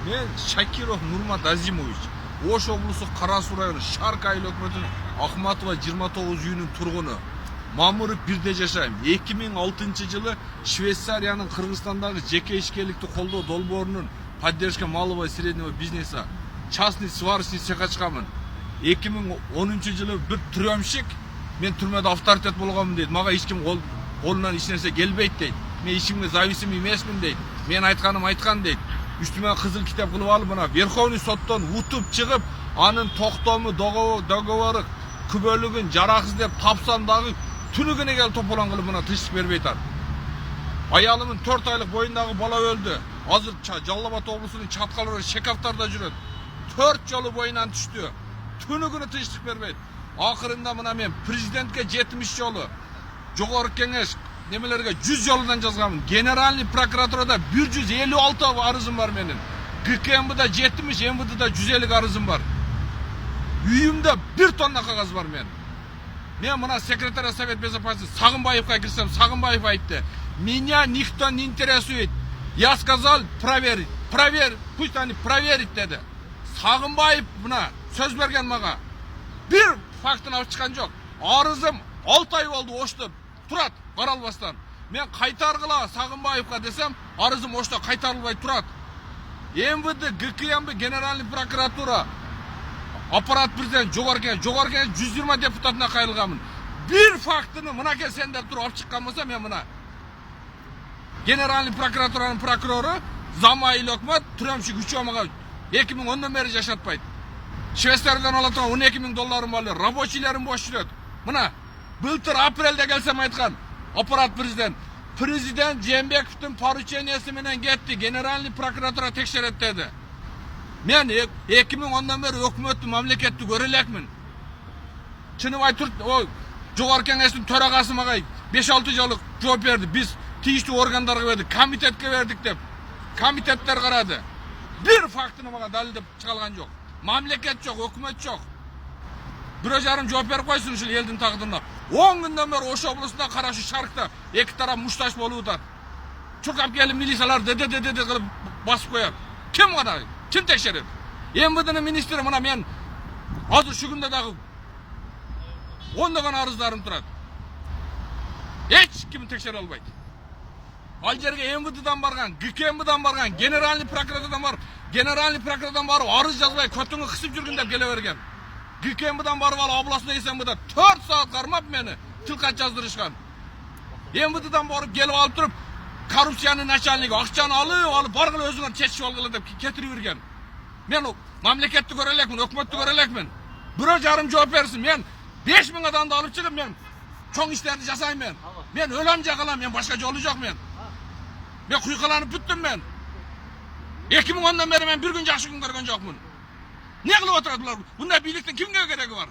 Мен Шакиров Нурмат Азимович, Ош облысы Қарасу районы Шарк айыл өкмөтүнүн Ахматова 29 үйүнүн тургуну. Мамыров бирде жашайм. 2006 жылы Швейцариянын Кыргызстандагы жеке ишкерликти колдоо долбоорунун поддержка малого и среднего бизнеса частный сварочный цеха чыкамын. 2010 жылы бир трёмщик мен түрмөдө авторитет болгонмун дейт. Мага эч ким колунан эч нерсе келбейт дейт. Мен ишимге зависим эмесмин дейт. Мен айтканым айткан дейт. Үстүмө кызыл китеп кылып алып мына Верховный соттон утуп чыгып, анын токтому договору күбөлүгүн жараксыз деп тапсам дагы түнүгүнө келип тополон кылып мына тынчтык бербейт ар. Аялымын 4 айлык боюндагы бала өлдү. Азыр Жалал Абад облусунун чаткалары Шекавтарда жүрөт. 4 жолу боюнан түштү. Түнүгүнө тынчтык бербейт. Акырында мына мен президентке 70 жолу, жогорку кеңеш немелерге 100 жолудан жазганмын. Генеральный прокуратурада 156 арызым бар менин. ГКМБда 70, МВДда 150 арызым бар. Үйүмдө 1 тонна кагаз бар мен. Мен мына секретарь Совет Безопасности Сагынбаевка кирсем, Сагынбаев айтты: "Меня никто не интересует. Я сказал проверить. Проверь, пусть они проверят" dedi. Сагынбаев мына сөз берген мага. Бир фактын алып чыккан жок. Арызым 6 ай болду Ошто турат, каралбастан. Мен кайтаргыла Сагынбаевка десем, арызым Ошто кайтарылбай турат. МВД, ГКМБ, Генеральный прокуратура, аппарат президент, жогорку 120 депутатына кайрылганмын. Бир фактыны мына сендер туруп алып чыккан болсо, мен мына Генеральный прокуратуранын прокурору Замайыл өкмөт түрөмчүк үчөө мага 2010 бери жашатпайт. Швейцариядан ала турган 12 000 долларым бар, рабочийлерим бош жүрөт. Мына былтыр апрелде келсем айткан аппарат президент Жээнбековдун поручениясы менен кетти, Генеральный прокуратура текшерет деди. Мен 2010 бери өкмөттү, мамлекетти көрө элекмин. Чыныбай Турт, жогорку кеңештин төрагасы мага 5-6 жолу жооп берди. Биз тийиштүү органдарга бердик, комитетке бердик деп. Комитеттер карады. Бир фактыны мага далилдеп чыгалган жок. Мамлекет жок, өкмөт жок. 1,5 жооп берип койсун ушул элдин тагдырына. 10 күндөн бери Ош облусунда карашы Шаркта эки тарап мушташ болуп атат. Чуркап келип милициялар деде кылып басып коет. Ким гана? Ким текшерет? МВДнын министри мына мен азыр ушу күндө дагы ондогон арыздарым турат. Эч ким текшере албайт. Ал жерге МВДдан барган, ГКМБдан барган, Генеральный прокуратурадан барып арыз жазбай көтүңү кысып жүргүн деп келе берген. ГКМБдан барып ал областной СМБда 4 саат кармап мени тилкат жаздырышкан. МВДдан барып келип алып туруп коррупциянын начальниги акчаны алып баргыла өзүңөр чечип алгыла деп кетирип берген. Мен мамлекетти көрө элекмин, өкмөттү көрө элекмин. 1,5 жооп берсин. Мен 5000 адамды алып чыгып мен чоң иштерди жасайм мен. Мен өлөм же калам, мен башка жолу жок мен. Мен куйкаланып бүттүм мен. 2010 бери мен бир күн жакшы күн көргөн жокмун. Не кылып отурат булар? Мындай бийликтин кимге кереги бар?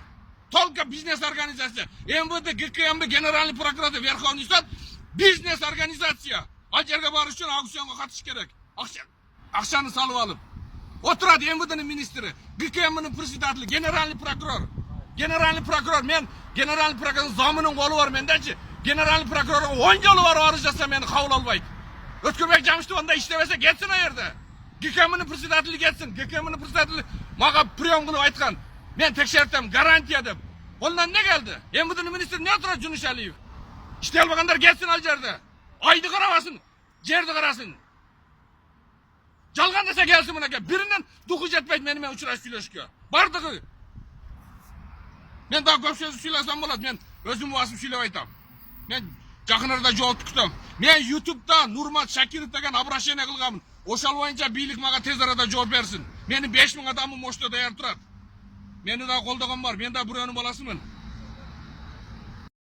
Только бизнес организация. МВД, ГКМБ, Генеральный прокуратура, Верховный суд бизнес организация. Ал жерге барыш үчүн аукционго катыш керек. Акчаны салып алып. Отурат МВДнын министри, ГКМбнын председатели, Генеральный прокурор. Мен Генеральный прокурордун замынын колу бар мендечи. Генеральный прокурорго 10 жолу барып арыз жазса мени кабыл албайт. Өткөрбек Жамшитов анда иштебесе кетсин а жерде. ГКМбнын председатели кетсин. ГКМбнын председатели мага прием кылып айткан. Мен текшертем, гарантия деп. Колунан не келди? МВДнын министри не турат Жунушалиев? Иштей албагандар кетсин ал жерде. Айды карабасын, жерди карасын. Жалган десе келсин мынакей. Биринен духу жетпейт менен учурашып сүйлөшкө. Бардыгы. Мен дагы көп сөз сүйлөсөм болот. Мен өзүм басып сүйлөп айтам. Мен жакын арада жоопту күтөм. Мен YouTube'да Нурмат Шакиров деген обращение кылганмын. Ошол боюнча бийлик мага тез арада жооп берсин. Менин 5000 адамым Ошто даяр турат. Мени да колдогон бар. Мен да бирөөнүн баласымын.